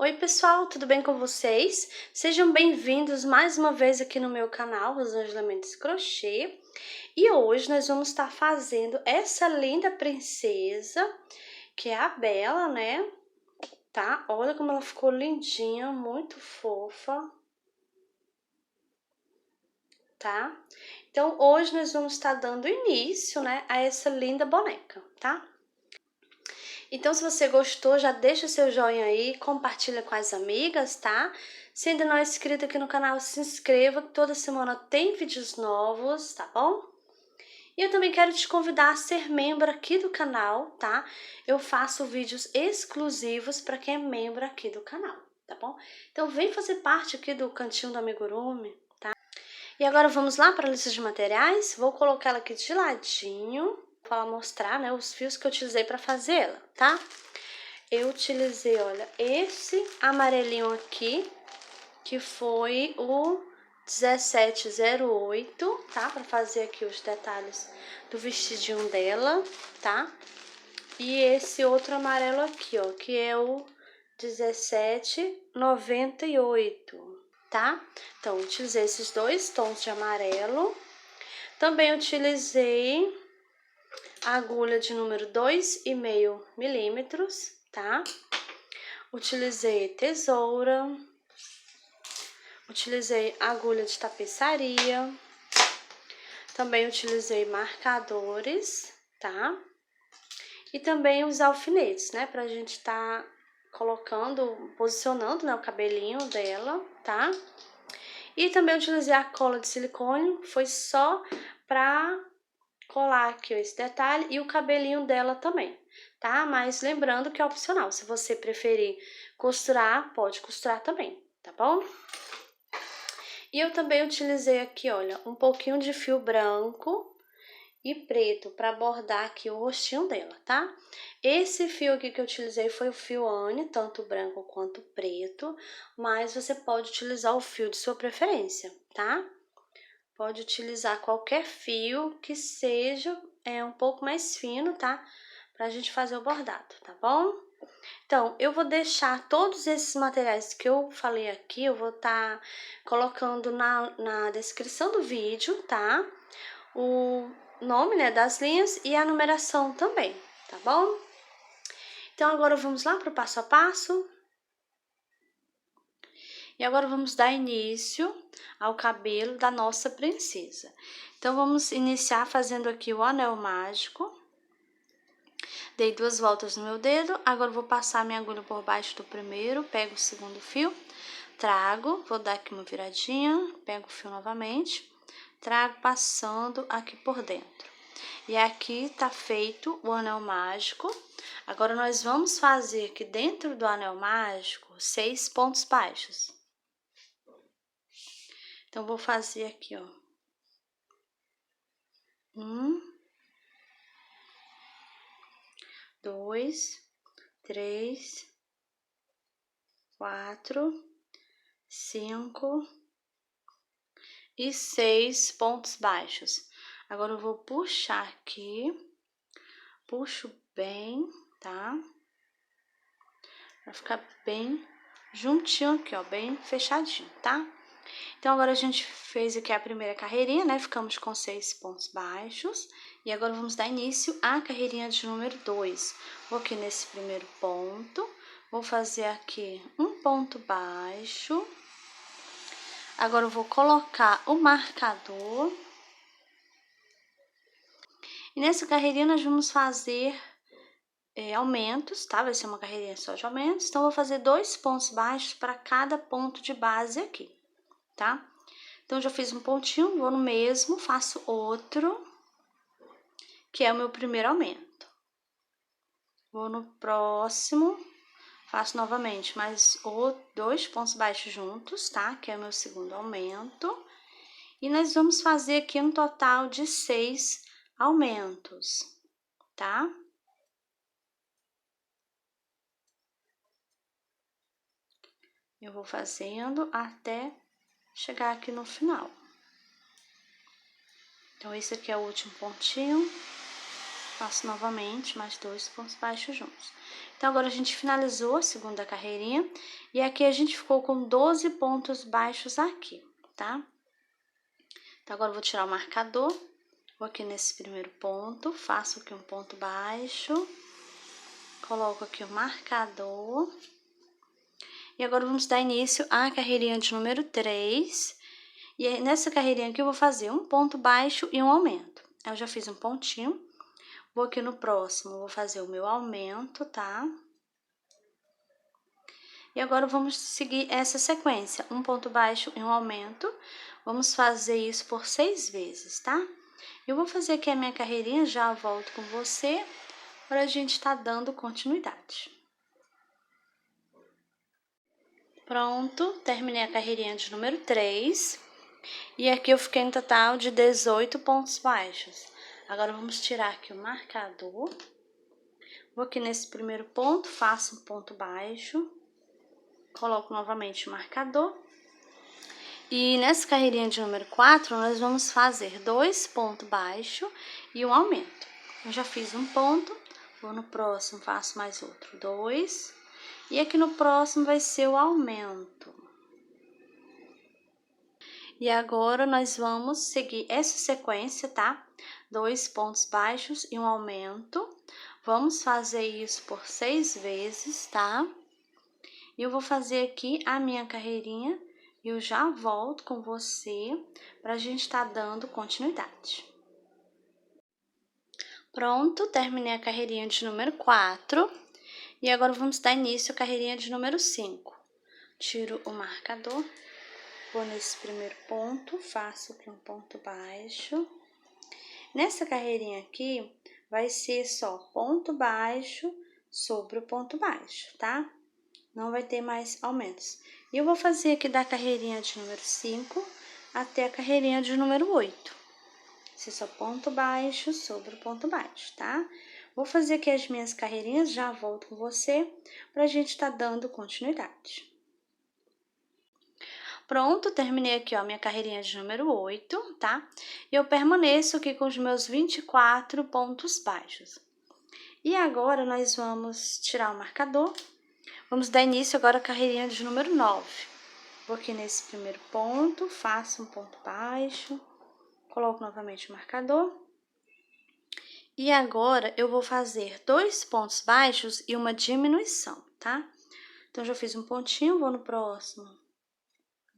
Oi pessoal, tudo bem com vocês? Sejam bem-vindos mais uma vez aqui no meu canal, Rosângela Mendes Crochê. E hoje nós vamos estar fazendo essa linda princesa, que é a Bela, né? Tá? Olha como ela ficou lindinha, muito fofa. Tá? Então hoje nós vamos estar dando início, né, a essa linda boneca, tá? Então, se você gostou, já deixa seu joinha aí, compartilha com as amigas, tá? Se ainda não é inscrito aqui no canal, se inscreva, que toda semana tem vídeos novos, tá bom? E eu também quero te convidar a ser membro aqui do canal, tá? Eu faço vídeos exclusivos para quem é membro aqui do canal, tá bom? Então, vem fazer parte aqui do cantinho do amigurumi, tá? E agora vamos lá para a lista de materiais. Vou colocar ela aqui de ladinho para mostrar, né, os fios que eu utilizei para fazer ela, tá? Eu utilizei, olha, esse amarelinho aqui, que foi o 1708, tá? Para fazer aqui os detalhes do vestidinho dela, tá? E esse outro amarelo aqui, ó, que é o 1798, tá? Então, utilizei esses dois tons de amarelo. Também utilizei a agulha de número 2,5 milímetros, tá? Utilizei tesoura, utilizei agulha de tapeçaria, também utilizei marcadores, tá? E também os alfinetes, né? Pra gente tá colocando, posicionando, né, o cabelinho dela, tá? E também utilizei a cola de silicone, foi só pra colar aqui esse detalhe e o cabelinho dela também, tá? Mas lembrando que é opcional, se você preferir costurar, pode costurar também, tá bom? E eu também utilizei aqui, olha, um pouquinho de fio branco e preto para bordar aqui o rostinho dela, tá? Esse fio aqui que eu utilizei foi o fio Anne, tanto branco quanto preto, mas você pode utilizar o fio de sua preferência, tá? Pode utilizar qualquer fio que seja um pouco mais fino, tá? Pra gente fazer o bordado, tá bom? Então, eu vou deixar todos esses materiais que eu falei aqui, eu vou estar colocando na descrição do vídeo, tá? O nome, né, das linhas e a numeração também, tá bom? Então, agora vamos lá pro passo a passo. E agora vamos dar início ao cabelo da nossa princesa. Então, vamos iniciar fazendo aqui o anel mágico. Dei 2 voltas no meu dedo, agora vou passar minha agulha por baixo do primeiro, pego o segundo fio, trago, vou dar aqui uma viradinha, pego o fio novamente, trago passando aqui por dentro. E aqui tá feito o anel mágico. Agora, nós vamos fazer aqui dentro do anel mágico 6 pontos baixos. Então, vou fazer aqui, ó. 1, 2, 3, 4, 5 e 6 pontos baixos. Agora, eu vou puxar aqui, puxo bem, tá? Pra ficar bem juntinho aqui, ó, bem fechadinho, tá? Então, agora a gente fez aqui a primeira carreirinha, né? Ficamos com 6 pontos baixos. E agora vamos dar início à carreirinha de número 2. Vou aqui nesse primeiro ponto, vou fazer aqui um ponto baixo. Agora eu vou colocar o marcador. E nessa carreirinha nós vamos fazer aumentos, tá? Vai ser uma carreirinha só de aumentos. Então, eu vou fazer 2 pontos baixos para cada ponto de base aqui, tá? Então, já fiz um pontinho, vou no mesmo, faço outro, que é o meu primeiro aumento. Vou no próximo, faço novamente mais 2 pontos baixos juntos, tá? Que é o meu segundo aumento. E nós vamos fazer aqui um total de 6 aumentos, tá? Eu vou fazendo até chegar aqui no final. Então, esse aqui é o último pontinho. faço novamente mais 2 pontos baixos juntos. Então, agora a gente finalizou a segunda carreirinha e aqui a gente ficou com 12 pontos baixos aqui, tá? Então, agora eu vou tirar o marcador, vou aqui nesse primeiro ponto, faço aqui um ponto baixo, coloco aqui o marcador. E agora vamos dar início à carreirinha de número 3. E aí, nessa carreirinha aqui eu vou fazer um ponto baixo e um aumento. Eu já fiz um pontinho. Vou aqui no próximo, vou fazer o meu aumento, tá? E agora vamos seguir essa sequência, um ponto baixo e um aumento. Vamos fazer isso por 6 vezes, tá? Eu vou fazer aqui a minha carreirinha, já volto com você, para a gente estar dando continuidade. Pronto, terminei a carreirinha de número 3. E aqui eu fiquei em total de 18 pontos baixos. Agora, vamos tirar aqui o marcador. Vou aqui nesse primeiro ponto, faço um ponto baixo. Coloco novamente o marcador. E nessa carreirinha de número 4, nós vamos fazer 2 pontos baixos e um aumento. Eu já fiz um ponto, vou no próximo, faço mais outro, 2. E aqui no próximo vai ser o aumento. E agora, nós vamos seguir essa sequência, tá? 2 pontos baixos e um aumento. Vamos fazer isso por 6 vezes, tá? E eu vou fazer aqui a minha carreirinha e eu já volto com você pra gente tá dando continuidade. Pronto, terminei a carreirinha de número 4. E agora vamos dar início à carreirinha de número 5. Tiro o marcador. Vou nesse primeiro ponto, faço aqui um ponto baixo. Nessa carreirinha aqui, vai ser só ponto baixo sobre o ponto baixo, tá? Não vai ter mais aumentos. E eu vou fazer aqui da carreirinha de número 5 até a carreirinha de número 8. Ser só ponto baixo sobre o ponto baixo, tá? Vou fazer aqui as minhas carreirinhas, já volto com você, pra gente tá dando continuidade. Pronto, terminei aqui, ó, minha carreirinha de número 8, tá? E eu permaneço aqui com os meus 24 pontos baixos. E agora, nós vamos tirar o marcador. Vamos dar início agora à carreirinha de número 9. Vou aqui nesse primeiro ponto, faço um ponto baixo, coloco novamente o marcador. E agora, eu vou fazer 2 pontos baixos e uma diminuição, tá? Então, já fiz um pontinho, vou no próximo.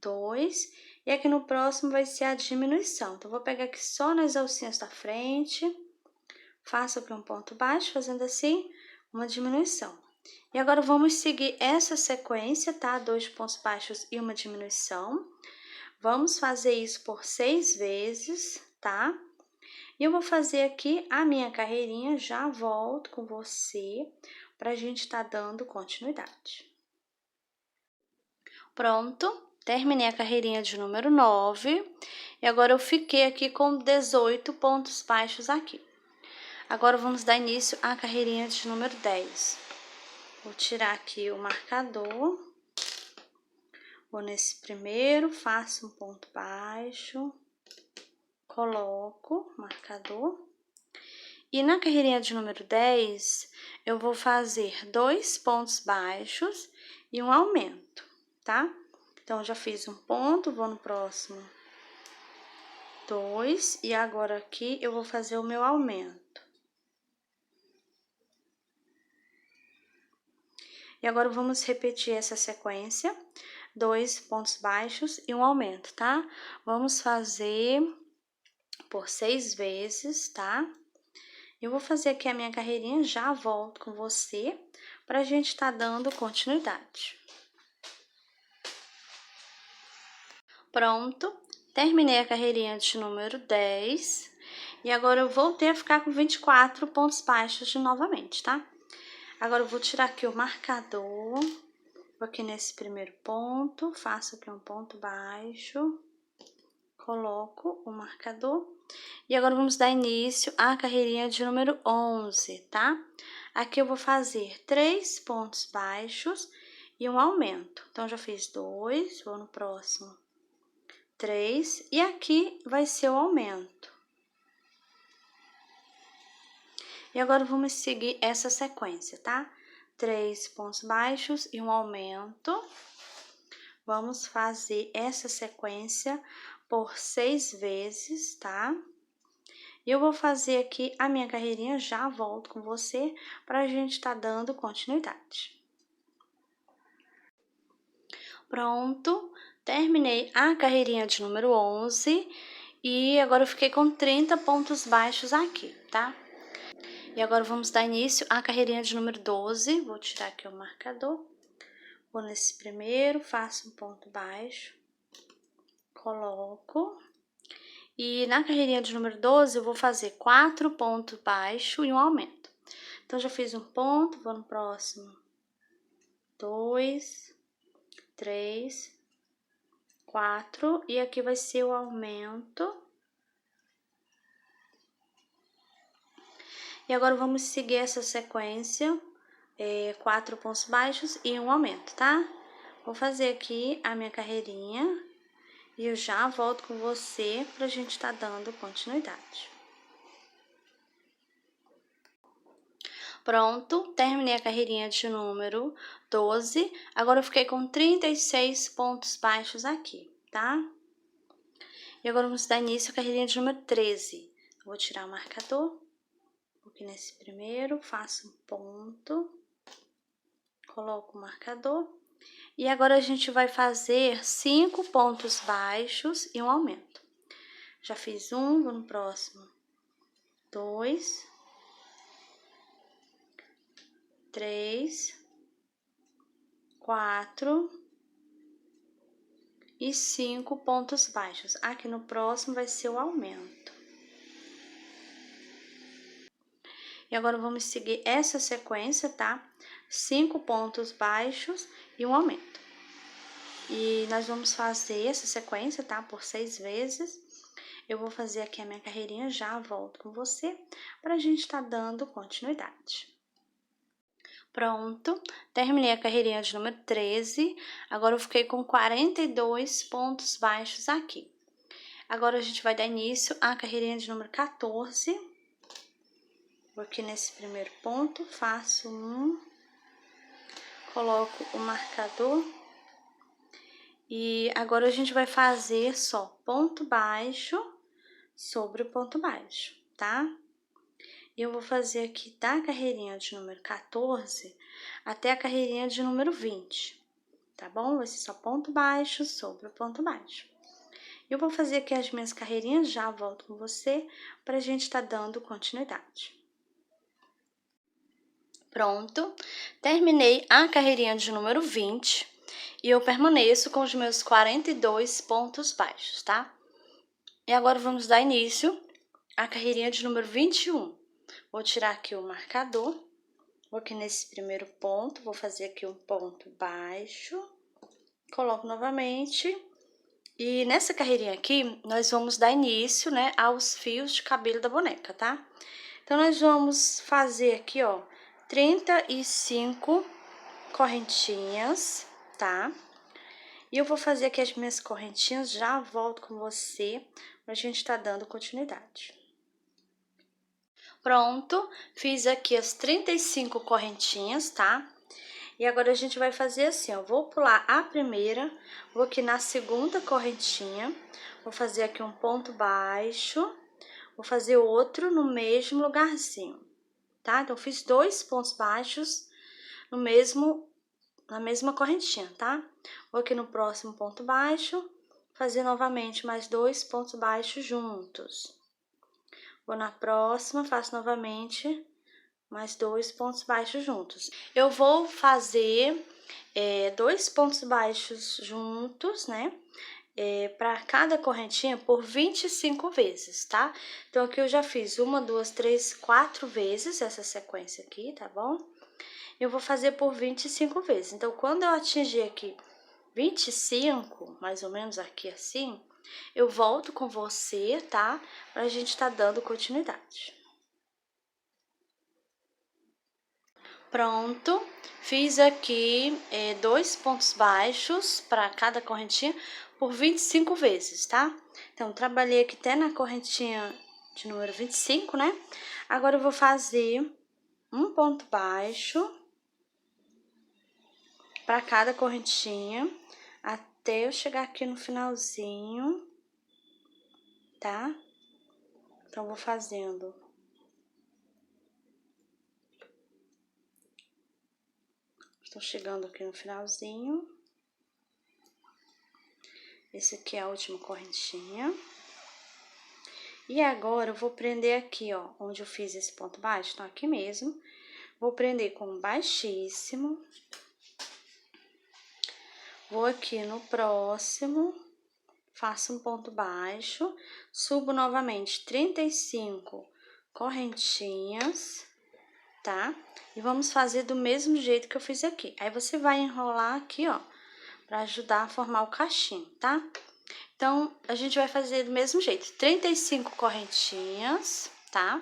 2, e aqui no próximo vai ser a diminuição. Então, vou pegar aqui só nas alcinhas da frente, faço aqui um ponto baixo, fazendo assim, uma diminuição. E agora, vamos seguir essa sequência, tá? 2 pontos baixos e uma diminuição. Vamos fazer isso por 6 vezes, tá? E eu vou fazer aqui a minha carreirinha, já volto com você, pra gente tá dando continuidade. Pronto. Terminei a carreirinha de número 9 e agora eu fiquei aqui com 18 pontos baixos aqui. Agora vamos dar início à carreirinha de número 10. Vou tirar aqui o marcador, vou nesse primeiro, faço um ponto baixo, coloco o marcador. E na carreirinha de número 10, eu vou fazer 2 pontos baixos e um aumento, tá? Então, já fiz um ponto, vou no próximo 2, e agora aqui eu vou fazer o meu aumento. E agora, vamos repetir essa sequência, 2 pontos baixos e um aumento, tá? Vamos fazer por 6 vezes, tá? Eu vou fazer aqui a minha carreirinha, já volto com você, pra gente tá dando continuidade. Pronto, terminei a carreirinha de número 10 e agora eu voltei a ficar com 24 pontos baixos novamente, tá? Agora eu vou tirar aqui o marcador, vou aqui nesse primeiro ponto, faço aqui um ponto baixo, coloco o marcador e agora vamos dar início à carreirinha de número 11, tá? Aqui eu vou fazer 3 pontos baixos e um aumento. Então, já fiz 2, vou no próximo. 3, e aqui vai ser o aumento. E agora vamos seguir essa sequência, tá? 3 pontos baixos e um aumento. Vamos fazer essa sequência por 6 vezes, tá? E eu vou fazer aqui a minha carreirinha, já volto com você pra gente tá dando continuidade. Pronto, terminei a carreirinha de número 11 e agora eu fiquei com 30 pontos baixos aqui, tá? E agora vamos dar início à carreirinha de número 12, vou tirar aqui o marcador, vou nesse primeiro, faço um ponto baixo, coloco, e na carreirinha de número 12 eu vou fazer 4 pontos baixos e um aumento. Então, já fiz um ponto, vou no próximo, 2, 3, 4, e aqui vai ser o aumento. E agora vamos seguir essa sequência, 4 pontos baixos e um aumento, tá? Vou fazer aqui a minha carreirinha e eu já volto com você pra gente tá dando continuidade. Pronto, terminei a carreirinha de número 12, agora eu fiquei com 36 pontos baixos aqui, tá? E agora vamos dar início à carreirinha de número 13. Vou tirar o marcador, vou aqui nesse primeiro, faço um ponto, coloco o marcador. E agora a gente vai fazer 5 pontos baixos e um aumento. Já fiz um, vou no próximo, 2, 3, 4 e 5 pontos baixos. Aqui no próximo vai ser o aumento. E agora vamos seguir essa sequência, tá? 5 pontos baixos e um aumento. E nós vamos fazer essa sequência, tá? Por 6 vezes. Eu vou fazer aqui a minha carreirinha, já volto com você, pra gente tá dando continuidade. Pronto, terminei a carreirinha de número 13, agora eu fiquei com 42 pontos baixos aqui. Agora a gente vai dar início à carreirinha de número 14. Vou aqui nesse primeiro ponto, faço um, coloco o marcador. E agora a gente vai fazer só ponto baixo sobre o ponto baixo, tá? E eu vou fazer aqui da carreirinha de número 14 até a carreirinha de número 20, tá bom? Vai ser só ponto baixo sobre o ponto baixo. Eu vou fazer aqui as minhas carreirinhas, já volto com você pra gente tá dando continuidade. Pronto, terminei a carreirinha de número 20 e eu permaneço com os meus 42 pontos baixos, tá? E agora vamos dar início à carreirinha de número 21. Vou tirar aqui o marcador, vou aqui nesse primeiro ponto, vou fazer aqui um ponto baixo, coloco novamente. E nessa carreirinha aqui, nós vamos dar início, né, aos fios de cabelo da boneca, tá? Então, nós vamos fazer aqui, ó, 35 correntinhas, tá? E eu vou fazer aqui as minhas correntinhas, já volto com você, pra gente tá dando continuidade. Pronto, fiz aqui as 35 correntinhas, tá? E agora a gente vai fazer assim, ó, vou pular a primeira, vou aqui na segunda correntinha, vou fazer aqui um ponto baixo, vou fazer outro no mesmo lugarzinho, tá? Então, fiz 2 pontos baixos na mesma correntinha, tá? Vou aqui no próximo ponto baixo, fazer novamente mais 2 pontos baixos juntos. Vou na próxima, faço novamente mais 2 pontos baixos juntos. Eu vou fazer 2 pontos baixos juntos, né? Para cada correntinha por 25 vezes, tá? Então, aqui eu já fiz 1, 2, 3, 4 vezes essa sequência aqui, tá bom? Eu vou fazer por 25 vezes. Então, quando eu atingir aqui 25, mais ou menos aqui assim, eu volto com você, tá? Pra gente tá dando continuidade. Pronto, fiz aqui 2 pontos baixos para cada correntinha por 25 vezes, tá? Então, trabalhei aqui até na correntinha de número 25, né? Agora eu vou fazer um ponto baixo para cada correntinha, até eu chegar aqui no finalzinho, tá? Então, vou fazendo. Estou chegando aqui no finalzinho. Esse aqui é a última correntinha. E agora, eu vou prender aqui, ó, onde eu fiz esse ponto baixo, então aqui mesmo. Vou prender com baixíssimo. Vou aqui no próximo, faço um ponto baixo, subo novamente 35 correntinhas, tá? E vamos fazer do mesmo jeito que eu fiz aqui. Aí, você vai enrolar aqui, ó, pra ajudar a formar o cachinho, tá? Então, a gente vai fazer do mesmo jeito, 35 correntinhas, tá?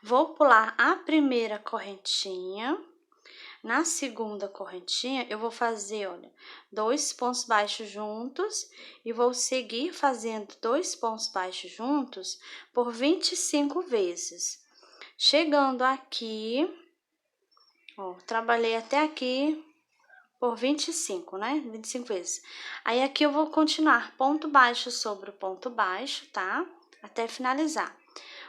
Vou pular a primeira correntinha. Na segunda correntinha, eu vou fazer, olha, 2 pontos baixos juntos e vou seguir fazendo 2 pontos baixos juntos por 25 vezes. Chegando aqui, ó, trabalhei até aqui por 25, né? 25 vezes. Aí, aqui eu vou continuar ponto baixo sobre o ponto baixo, tá? Até finalizar.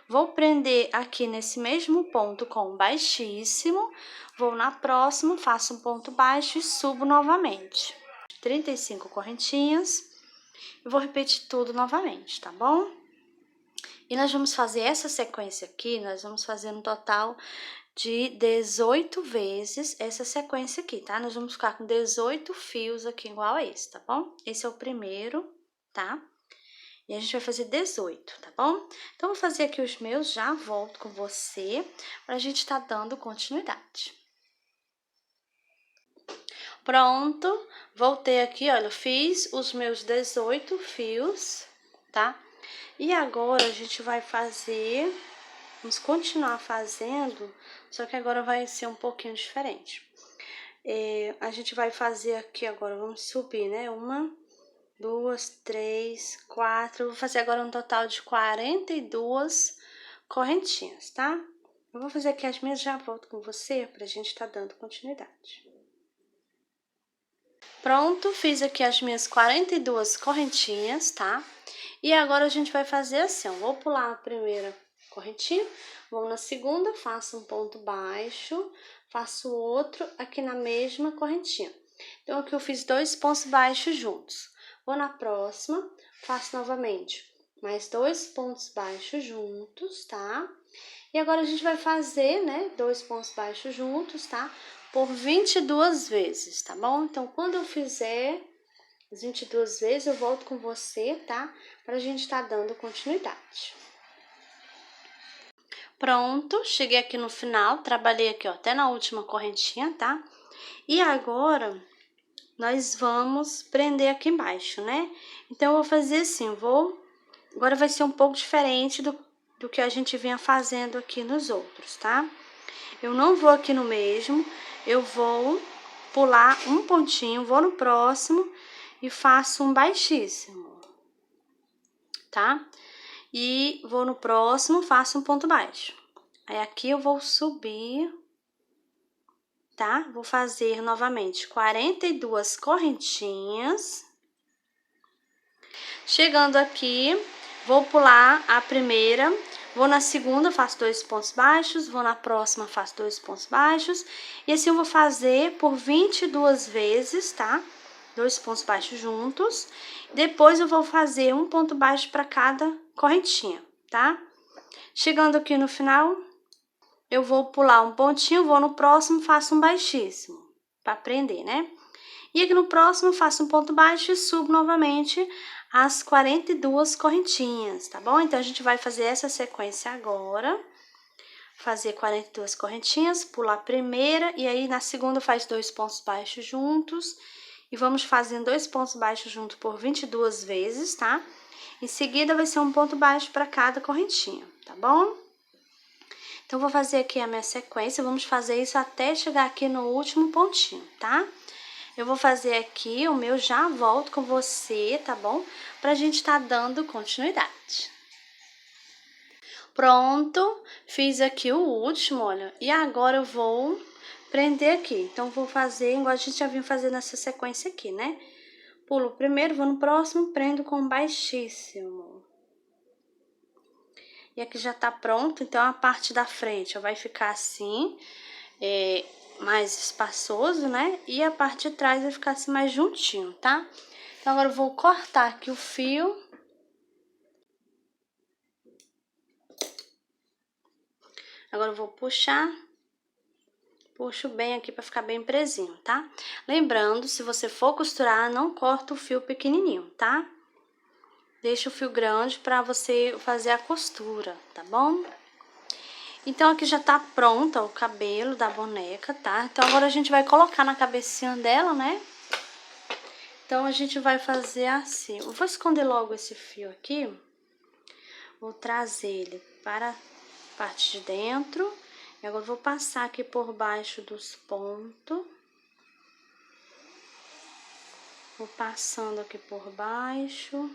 Vou prender aqui nesse mesmo ponto com baixíssimo, vou na próxima, faço um ponto baixo e subo novamente. 35 correntinhas, e vou repetir tudo novamente, tá bom? E nós vamos fazer essa sequência aqui, nós vamos fazer um total de 18 vezes essa sequência aqui, tá? Nós vamos ficar com 18 fios aqui igual a esse, tá bom? Esse é o primeiro, tá? E a gente vai fazer 18, tá bom? Então, vou fazer aqui os meus, já volto com você, pra gente tá dando continuidade. Pronto, voltei aqui, olha, fiz os meus 18 fios, tá? E agora, a gente vai fazer, vamos continuar fazendo, só que agora vai ser um pouquinho diferente. A gente vai fazer aqui agora, vamos subir, né? 1, 2, 3, 4. Vou fazer agora um total de 42 correntinhas, tá? Eu vou fazer aqui as minhas, já volto com você pra gente tá dando continuidade. Pronto, fiz aqui as minhas 42 correntinhas, tá? E agora a gente vai fazer assim, ó, vou pular a primeira correntinha, vou na segunda, faço um ponto baixo, faço outro aqui na mesma correntinha. Então, aqui eu fiz 2 pontos baixos juntos. Vou na próxima, faço novamente mais 2 pontos baixos juntos, tá? E agora a gente vai fazer, né, 2 pontos baixos juntos, tá? Por 22 vezes, tá bom? Então, quando eu fizer as 22 vezes, eu volto com você, tá? Pra gente tá dando continuidade. Pronto, cheguei aqui no final, trabalhei aqui, ó, até na última correntinha, tá? E agora, nós vamos prender aqui embaixo, né? Então, eu vou fazer assim, agora vai ser um pouco diferente do que a gente vinha fazendo aqui nos outros, tá? Eu não vou aqui no mesmo, eu vou pular um pontinho, vou no próximo e faço um baixíssimo, tá? E vou no próximo, faço um ponto baixo. Aí, aqui eu vou subir, tá? Vou fazer novamente 42 correntinhas. Chegando aqui, vou pular a primeira, vou na segunda, faço 2 pontos baixos, vou na próxima, faço 2 pontos baixos. E assim eu vou fazer por 22 vezes, tá? 2 pontos baixos juntos. Depois eu vou fazer um ponto baixo para cada correntinha, tá? Chegando aqui no final, eu vou pular um pontinho, vou no próximo, faço um baixíssimo, para prender, né? E aqui no próximo, faço um ponto baixo e subo novamente as 42 correntinhas, tá bom? Então, a gente vai fazer essa sequência agora. Fazer 42 correntinhas, pular a primeira e aí na segunda faz 2 pontos baixos juntos. E vamos fazendo 2 pontos baixos juntos por 22 vezes, tá? Em seguida, vai ser um ponto baixo para cada correntinha, tá bom? Então, vou fazer aqui a minha sequência, vamos fazer isso até chegar aqui no último pontinho, tá? Eu vou fazer aqui o meu, já volto com você, tá bom? Pra gente tá dando continuidade. Pronto, fiz aqui o último, olha. E agora eu vou prender aqui. Então, vou fazer igual a gente já vinha fazendo nessa sequência aqui, né? Pulo o primeiro, vou no próximo, prendo com baixíssimo. E aqui já tá pronto, então a parte da frente ó, vai ficar assim, mais espaçoso, né? E a parte de trás vai ficar assim mais juntinho, tá? Então, agora eu vou cortar aqui o fio. Agora eu vou puxar. Puxo bem aqui pra ficar bem presinho, tá? Lembrando, se você for costurar, não corta o fio pequenininho, tá? Deixa o fio grande pra você fazer a costura, tá bom? Então, aqui já tá pronto ó, o cabelo da boneca, tá? Então, agora a gente vai colocar na cabecinha dela, né? Então, a gente vai fazer assim. Eu vou esconder logo esse fio aqui. Vou trazer ele para a parte de dentro. E agora, eu vou passar aqui por baixo dos pontos. Vou passando aqui por baixo.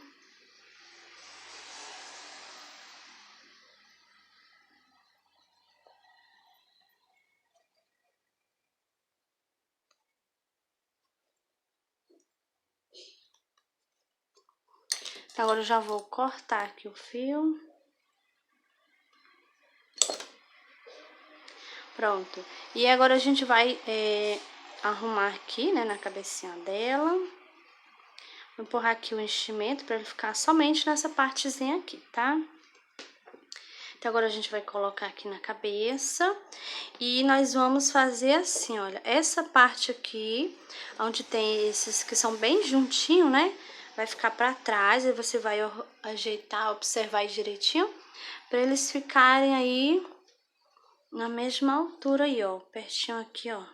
Agora eu já vou cortar aqui o fio. Pronto. E agora a gente vai arrumar aqui, né, na cabecinha dela. Vou empurrar aqui o enchimento para ele ficar somente nessa partezinha aqui, tá? Então, agora a gente vai colocar aqui na cabeça. E nós vamos fazer assim, olha. Essa parte aqui, onde tem esses que são bem juntinho, né? Vai ficar pra trás, aí você vai ajeitar, observar aí direitinho, pra eles ficarem aí na mesma altura aí, ó, pertinho aqui, ó,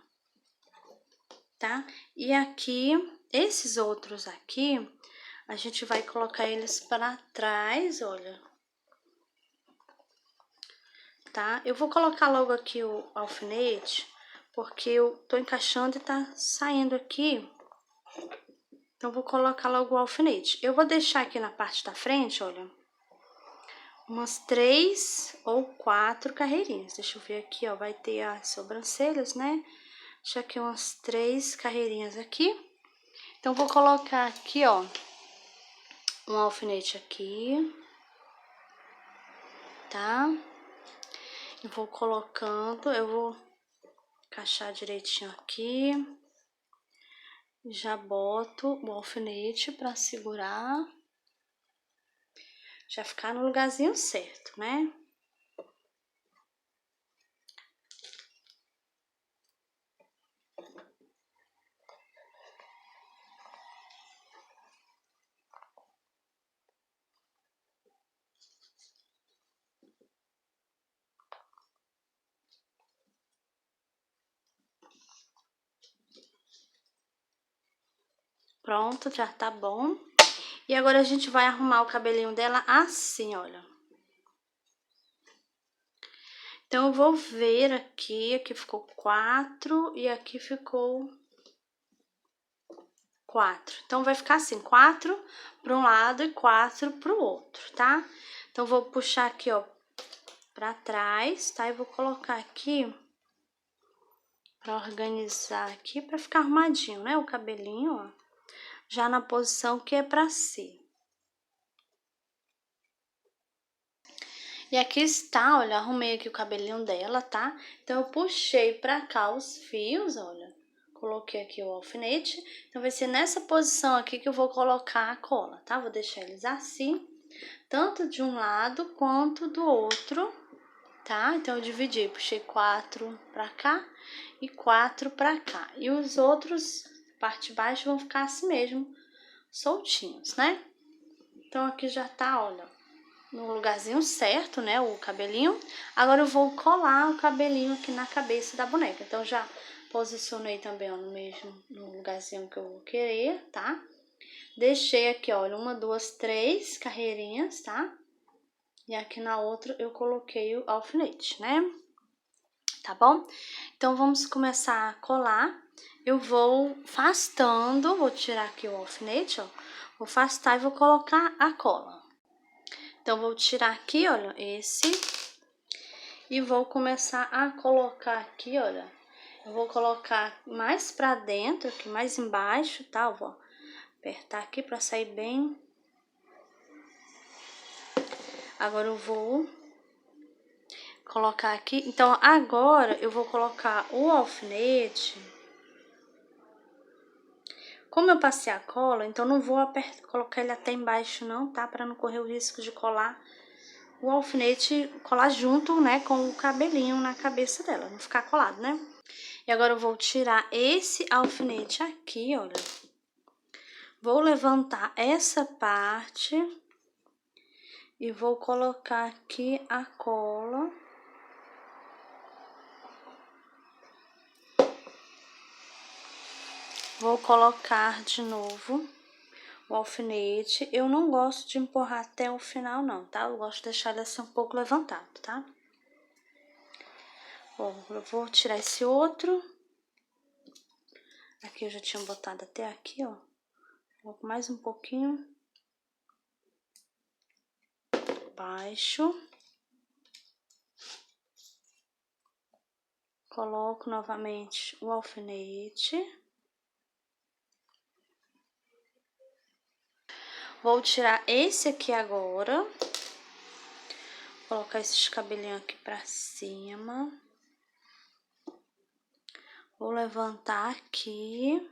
tá? E aqui, esses outros aqui, a gente vai colocar eles pra trás, olha, tá? Eu vou colocar logo aqui o alfinete, porque eu tô encaixando e tá saindo aqui. Então, vou colocar logo o alfinete. Eu vou deixar aqui na parte da frente, olha, umas 3 ou 4 carreirinhas. Deixa eu ver aqui, ó, vai ter as sobrancelhas, né? Deixa aqui umas 3 carreirinhas aqui. Então, vou colocar aqui, ó, um alfinete aqui, tá? Eu vou colocando, eu vou encaixar direitinho aqui. Já boto o alfinete pra segurar. Já ficar no lugarzinho certo, né? Pronto, já tá bom. E agora a gente vai arrumar o cabelinho dela assim, olha. Então, eu vou ver aqui ficou 4 e aqui ficou 4. Então, vai ficar assim, 4 para um lado e 4 para o outro, tá? Então, vou puxar aqui, ó, pra trás, tá? E vou colocar aqui pra organizar aqui, pra ficar arrumadinho, né? O cabelinho, ó, já na posição que é pra ser. E aqui está, olha, arrumei aqui o cabelinho dela, tá? Então, eu puxei pra cá os fios, olha. Coloquei aqui o alfinete. Então, vai ser nessa posição aqui que eu vou colocar a cola, tá? Vou deixar eles assim, tanto de um lado quanto do outro, tá? Então, eu dividi, puxei 4 pra cá e 4 pra cá. E os outros, parte baixa, vão ficar assim mesmo, soltinhos, né? Então, aqui já tá, olha, no lugarzinho certo, né, o cabelinho. Agora eu vou colar o cabelinho aqui na cabeça da boneca. Então, já posicionei também, ó, no lugarzinho que eu vou querer, tá? Deixei aqui, olha, 1, 2, 3 carreirinhas, tá? E aqui na outra eu coloquei o alfinete, né? Tá bom? Então, vamos começar a colar. Eu vou afastando, vou tirar aqui o alfinete, ó. Vou afastar e vou colocar a cola. Então, vou tirar aqui, olha, esse E vou começar a colocar aqui, olha. Eu vou colocar mais pra dentro, aqui mais embaixo, tá? Eu vou apertar aqui pra sair bem. Agora eu vou colocar aqui. Então, agora eu vou colocar o alfinete. Como eu passei a cola, então não vou colocar ele até embaixo não, tá? Pra não correr o risco de colar o alfinete, colar junto, né, com o cabelinho na cabeça dela, não ficar colado, né? E agora eu vou tirar esse alfinete aqui, olha. Vou levantar essa parte e vou colocar aqui a cola. Vou colocar de novo o alfinete. Eu não gosto de empurrar até o final não, tá? Eu gosto de deixar ele assim um pouco levantado, tá? Bom, eu vou tirar esse outro. Aqui eu já tinha botado até aqui, ó. Vou mais um pouquinho. Baixo. Coloco novamente o alfinete. Vou tirar esse aqui agora. Vou colocar esses cabelinhos aqui pra cima. Vou levantar aqui.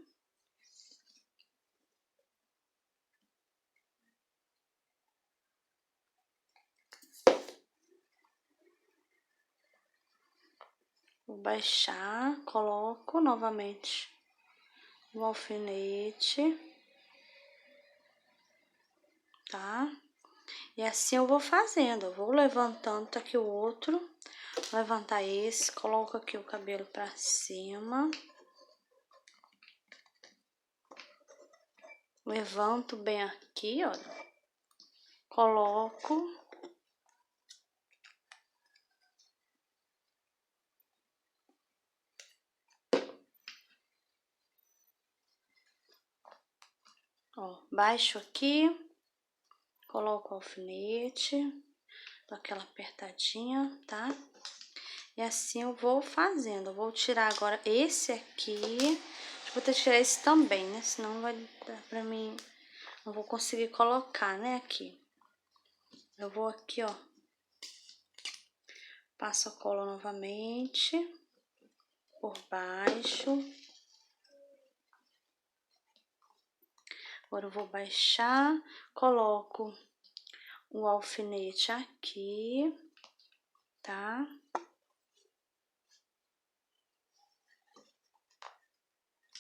Vou baixar, coloco novamente o alfinete, tá? E assim eu vou fazendo, eu vou levantando, tá aqui o outro, vou levantar esse, coloco aqui o cabelo pra cima. Levanto bem aqui, olha. Coloco. Ó, baixo aqui, coloco o alfinete, dou aquela apertadinha, tá? E assim eu vou fazendo. Eu vou tirar agora esse aqui. Vou ter que tirar esse também, né? Senão não vai dar pra mim, não vou conseguir colocar, né, aqui. Eu vou aqui, ó. Passo a cola novamente por baixo. Agora eu vou baixar, coloco o alfinete aqui, tá?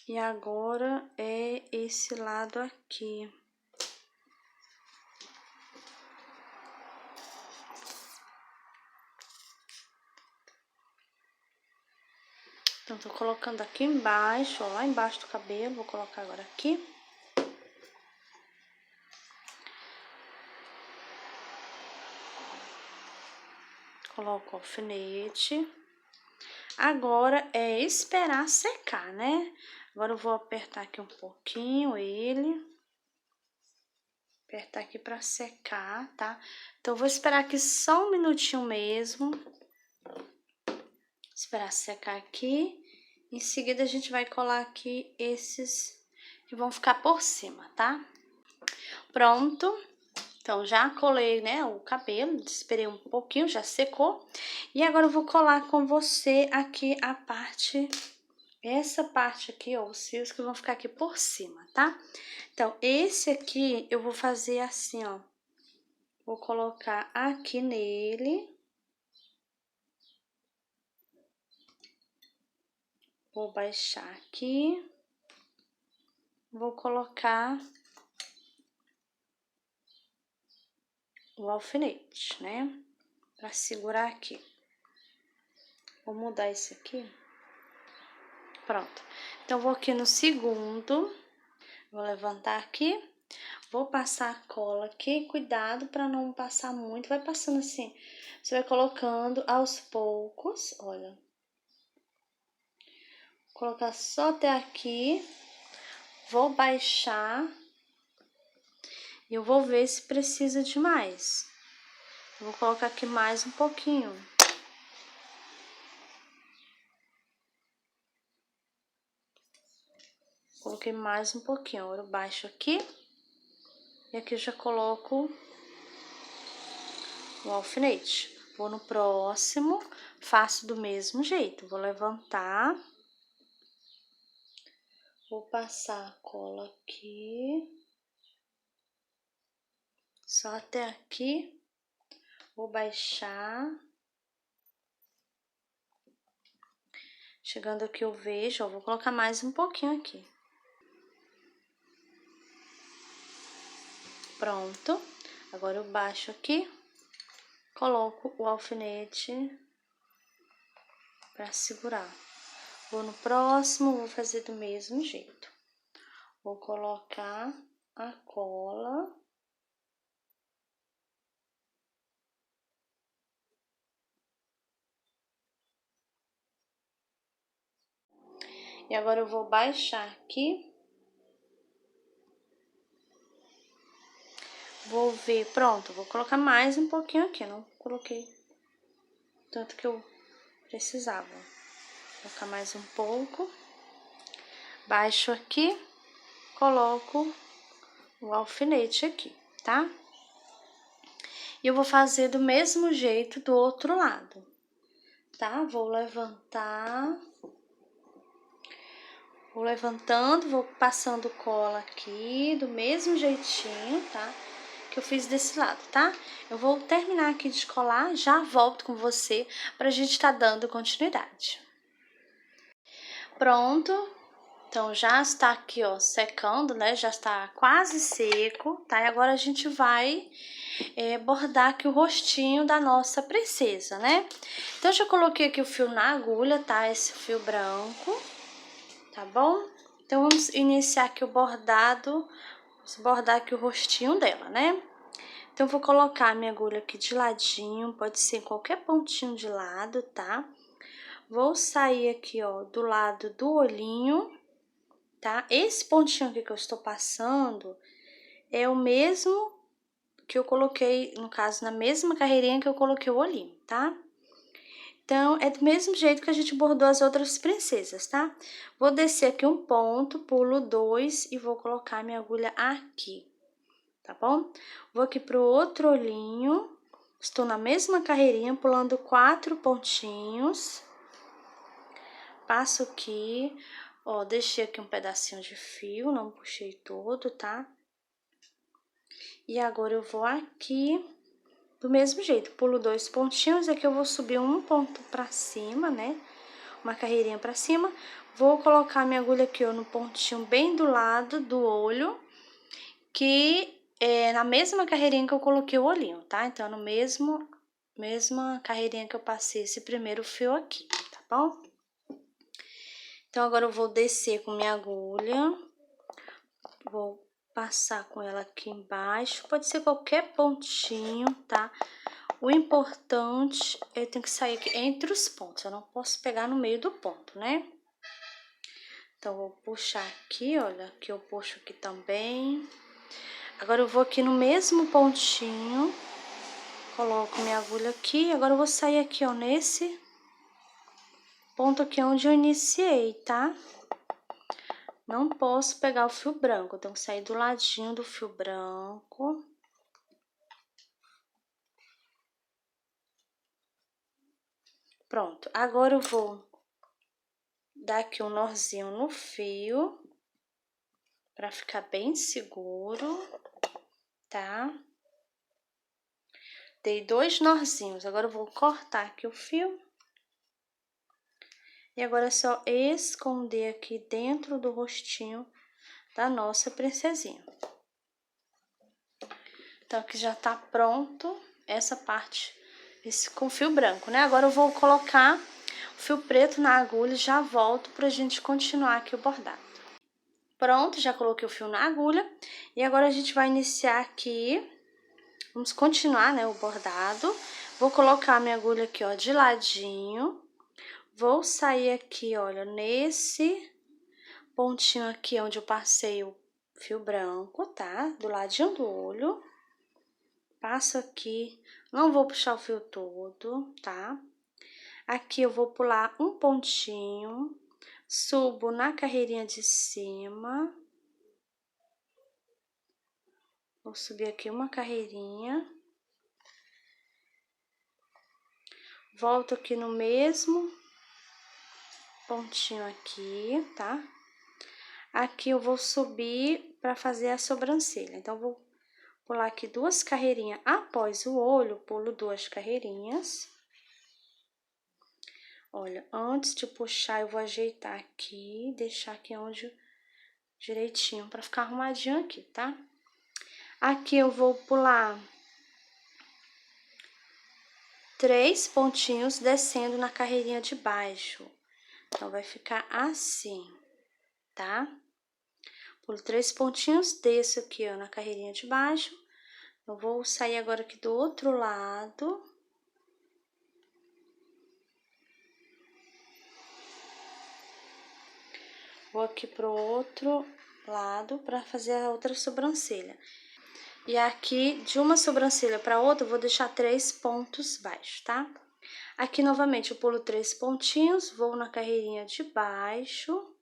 E agora é esse lado aqui. Então, tô colocando aqui embaixo, ó, lá embaixo do cabelo, vou colocar agora aqui. Coloco o alfinete. Agora é esperar secar, né? Agora eu vou apertar aqui um pouquinho ele. Apertar aqui pra secar, tá? Então, eu vou esperar aqui só um minutinho mesmo. Esperar secar aqui. Em seguida, a gente vai colar aqui esses que vão ficar por cima, tá? Pronto. Então, já colei, né, o cabelo, esperei um pouquinho, já secou. E agora eu vou colar com você aqui a parte, essa parte aqui, ó, os fios que vão ficar aqui por cima, tá? Então, esse aqui eu vou fazer assim, ó. Vou colocar aqui nele. Vou baixar aqui. Vou colocar o alfinete, né? Pra segurar aqui. Vou mudar esse aqui. Pronto. Então, vou aqui no segundo. Vou levantar aqui. Vou passar a cola aqui. Cuidado pra não passar muito. Vai passando assim. Você vai colocando aos poucos. Olha. Vou colocar só até aqui. Vou baixar. E eu vou ver se precisa de mais. Vou colocar aqui mais um pouquinho. coloquei mais um pouquinho. Agora eu baixo aqui. E aqui eu já coloco o alfinete. Vou no próximo, faço do mesmo jeito. Vou levantar. Vou passar a cola aqui. Só até aqui. Vou baixar. Chegando aqui eu vejo, ó, vou colocar mais um pouquinho aqui. Pronto. Agora eu baixo aqui, coloco o alfinete para segurar. Vou no próximo, vou fazer do mesmo jeito. Vou colocar a cola. E agora eu vou baixar aqui. Vou ver, pronto, vou colocar mais um pouquinho aqui, não coloquei tanto que eu precisava. Vou colocar mais um pouco. Baixo aqui, coloco o alfinete aqui, tá? E eu vou fazer do mesmo jeito do outro lado, tá? Vou levantar. Vou levantando, vou passando cola aqui, do mesmo jeitinho, tá? Que eu fiz desse lado, tá? Eu vou terminar aqui de colar, já volto com você pra gente tá dando continuidade. Pronto. Então, já está aqui, ó, secando, né? Já está quase seco, tá? E agora a gente vai bordar aqui o rostinho da nossa princesa, né? Então, eu já coloquei aqui o fio na agulha, tá? Esse fio branco, tá bom? Então, vamos iniciar aqui o bordado, vamos bordar aqui o rostinho dela, né? Então, eu vou colocar a minha agulha aqui de ladinho, pode ser em qualquer pontinho de lado, tá? Vou sair aqui, ó, do lado do olhinho, tá? Esse pontinho aqui que eu estou passando é o mesmo que eu coloquei, no caso, na mesma carreirinha que eu coloquei o olhinho, tá? Então, é do mesmo jeito que a gente bordou as outras princesas, tá? Vou descer aqui um ponto, pulo 2 e vou colocar minha agulha aqui, tá bom? Vou aqui pro outro olhinho, estou na mesma carreirinha, pulando 4 pontinhos. Passo aqui, ó, deixei aqui um pedacinho de fio, não puxei todo, tá? E agora eu vou aqui, do mesmo jeito, pulo 2 pontinhos, aqui eu vou subir um ponto pra cima, né? Uma carreirinha pra cima. Vou colocar minha agulha aqui, ó, no pontinho bem do lado do olho, que é na mesma carreirinha que eu coloquei o olhinho, tá? Então, no mesma carreirinha que eu passei esse primeiro fio aqui, tá bom? Então, agora eu vou descer com minha agulha, vou passar com ela aqui embaixo, pode ser qualquer pontinho, tá? O importante é ter que sair aqui entre os pontos, eu não posso pegar no meio do ponto, né? Então, vou puxar aqui, olha, aqui eu puxo aqui também. Agora, eu vou aqui no mesmo pontinho, coloco minha agulha aqui, agora eu vou sair aqui, ó, nesse ponto aqui onde eu iniciei, tá? Não posso pegar o fio branco, eu tenho que sair do ladinho do fio branco. Pronto, agora eu vou dar aqui um nozinho no fio, pra ficar bem seguro, tá? Dei 2 nozinhos, agora eu vou cortar aqui o fio. E agora é só esconder aqui dentro do rostinho da nossa princesinha. Então, aqui já tá pronto essa parte, com fio branco, né? Agora eu vou colocar o fio preto na agulha e já volto pra gente continuar aqui o bordado. Pronto, já coloquei o fio na agulha e agora a gente vai iniciar aqui, vamos continuar, né, o bordado. Vou colocar a minha agulha aqui, ó, de ladinho, vou sair aqui, olha, nesse pontinho aqui onde eu passei o fio branco, tá? Do ladinho do olho. Passo aqui, não vou puxar o fio todo, tá? Aqui eu vou pular um pontinho, subo na carreirinha de cima. Vou subir aqui uma carreirinha. Volto aqui no mesmo pontinho aqui, tá? Aqui eu vou subir para fazer a sobrancelha. Então, vou pular aqui 2 carreirinhas após o olho, pulo 2 carreirinhas. Olha, antes de puxar, eu vou ajeitar aqui, deixar aqui onde direitinho, para ficar arrumadinho aqui, tá? Aqui eu vou pular 3 pontinhos descendo na carreirinha de baixo. Então, vai ficar assim, tá? Pulo 3 pontinhos, desço aqui, ó, na carreirinha de baixo. Eu vou sair agora aqui do outro lado. Vou aqui pro outro lado para fazer a outra sobrancelha. E aqui, de uma sobrancelha para outra, eu vou deixar 3 pontos baixos, tá? Aqui, novamente, eu pulo 3 pontinhos, vou na carreirinha de baixo.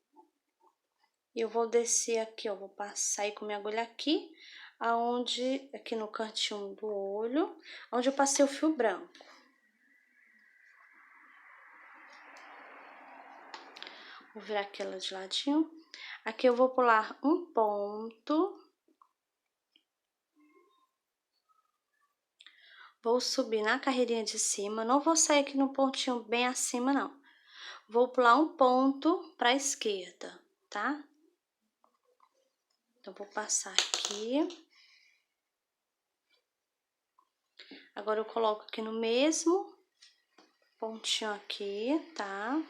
E eu vou descer aqui, ó, vou passar aí com minha agulha aqui, aqui no cantinho do olho, onde eu passei o fio branco. Vou virar aquela de ladinho. Aqui eu vou pular um ponto. Vou subir na carreirinha de cima, não vou sair aqui no pontinho bem acima, não. Vou pular um ponto para a esquerda, tá? Então, vou passar aqui. Agora, eu coloco aqui no mesmo pontinho aqui, tá?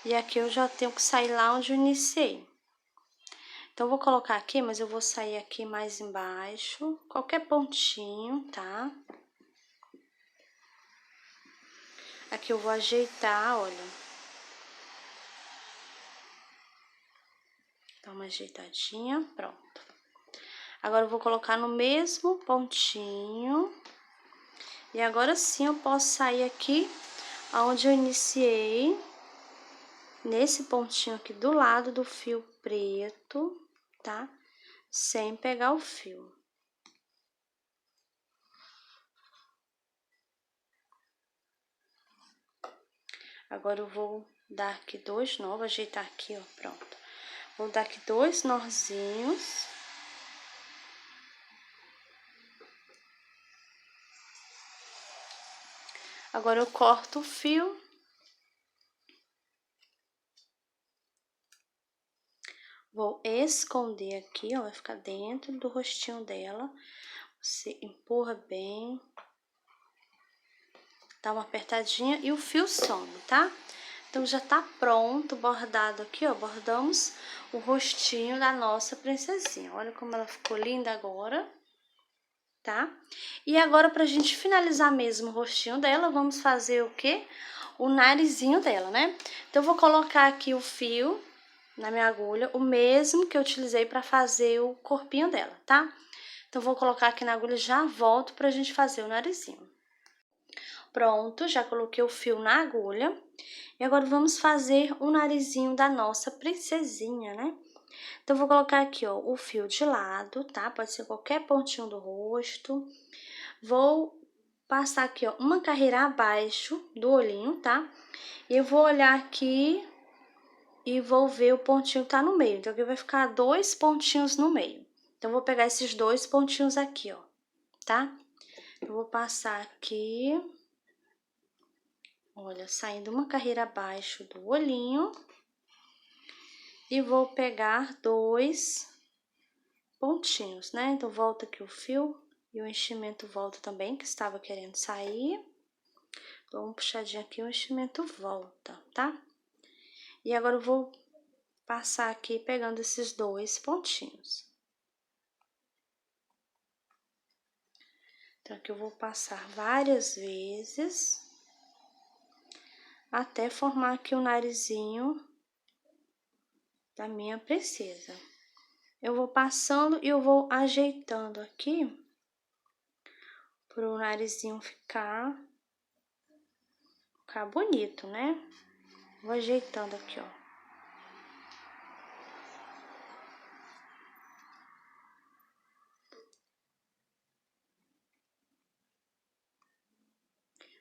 E aqui eu já tenho que sair lá onde eu iniciei. Então, eu vou colocar aqui, mas eu vou sair aqui mais embaixo, qualquer pontinho, tá? Aqui eu vou ajeitar, olha. Dá uma ajeitadinha, pronto. Agora, eu vou colocar no mesmo pontinho. E agora sim, eu posso sair aqui, onde eu iniciei, nesse pontinho aqui do lado do fio preto, tá? Sem pegar o fio. Agora, eu vou dar aqui 2 nó, vou ajeitar aqui, ó, pronto. Vou dar aqui 2 nozinhos. Agora, eu corto o fio. Vou esconder aqui, ó, vai ficar dentro do rostinho dela. Você empurra bem. Dá uma apertadinha e o fio some, tá? Então, já tá pronto, bordado aqui, ó, bordamos o rostinho da nossa princesinha. Olha como ela ficou linda agora, tá? E agora, pra gente finalizar mesmo o rostinho dela, vamos fazer o quê? O narizinho dela, né? Então, eu vou colocar aqui o fio na minha agulha, o mesmo que eu utilizei pra fazer o corpinho dela, tá? Então, vou colocar aqui na agulha e já volto pra gente fazer o narizinho. Pronto, já coloquei o fio na agulha. E agora, vamos fazer o narizinho da nossa princesinha, né? Então, vou colocar aqui, ó, o fio de lado, tá? Pode ser qualquer pontinho do rosto. Vou passar aqui, ó, uma carreira abaixo do olhinho, tá? E eu vou olhar aqui e vou ver o pontinho que tá no meio. Então, aqui vai ficar 2 pontinhos no meio. Então, vou pegar esses 2 pontinhos aqui, ó, tá? Eu vou passar aqui... Olha, saindo uma carreira abaixo do olhinho. E vou pegar 2 pontinhos, né? Então, volta aqui o fio e o enchimento volta também, que estava querendo sair. Dou uma puxadinha aqui, o enchimento volta, tá? E agora, eu vou passar aqui pegando esses 2 pontinhos. Então, aqui eu vou passar várias vezes, até formar aqui o narizinho da minha princesa. Eu vou passando e eu vou ajeitando aqui, pro narizinho ficar bonito, né? Vou ajeitando aqui, ó.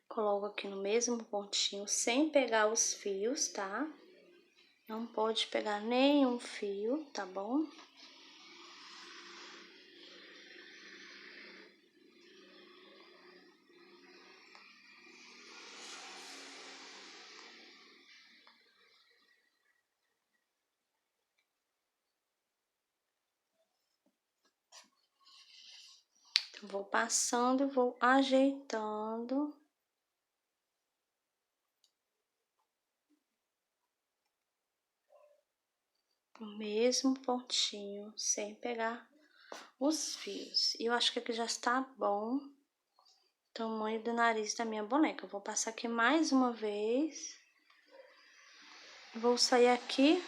Coloco aqui no mesmo pontinho, sem pegar os fios, tá? Não pode pegar nenhum fio, tá bom? Então, vou passando e vou ajeitando. O mesmo pontinho, sem pegar os fios. E eu acho que aqui já está bom o tamanho do nariz da minha boneca. Eu vou passar aqui mais uma vez. Vou sair aqui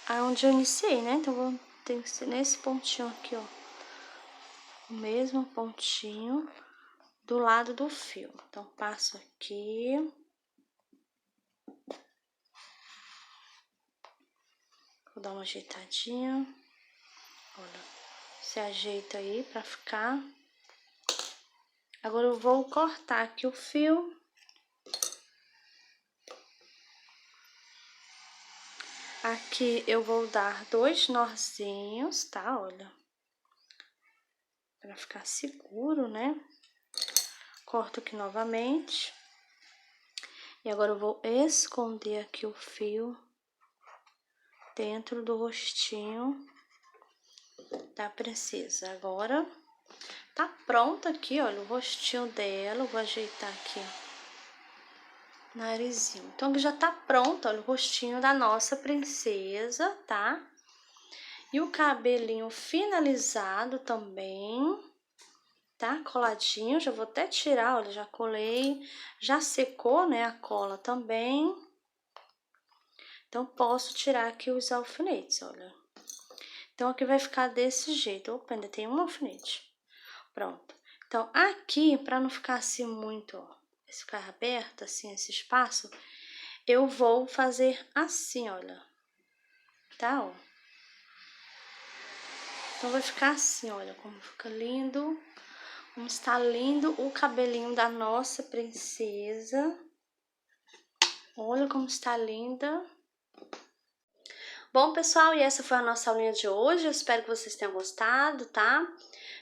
aonde eu iniciei, né? Então, tem que ser nesse pontinho aqui, ó. O mesmo pontinho do lado do fio. Então, passo aqui. Vou dar uma ajeitadinha. Olha, se ajeita aí pra ficar. Agora eu vou cortar aqui o fio. Aqui eu vou dar 2 nozinhos, tá? Olha. Pra ficar seguro, né? Corto aqui novamente. E agora eu vou esconder aqui o fio dentro do rostinho da princesa. Agora tá pronto aqui, olha, o rostinho dela. Eu vou ajeitar aqui o narizinho. Então, aqui já tá pronto, olha, o rostinho da nossa princesa, tá? E o cabelinho finalizado também, tá? Coladinho, já vou até tirar, olha, já colei, já secou, né, a cola também. Então, posso tirar aqui os alfinetes, olha. Então, aqui vai ficar desse jeito. Opa, ainda tem um alfinete. Pronto. Então, aqui, pra não ficar assim muito, ó, ficar aberto, assim, esse espaço, eu vou fazer assim, olha. Tá, ó. Então, vai ficar assim, olha, como fica lindo. Como está lindo o cabelinho da nossa princesa. Olha como está linda. Bom, pessoal, e essa foi a nossa aulinha de hoje. Eu espero que vocês tenham gostado, tá?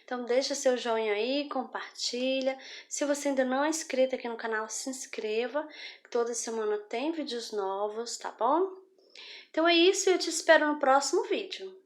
Então, deixa seu joinha aí, compartilha. Se você ainda não é inscrito aqui no canal, se inscreva. Toda semana tem vídeos novos, tá bom? Então é isso, eu te espero no próximo vídeo.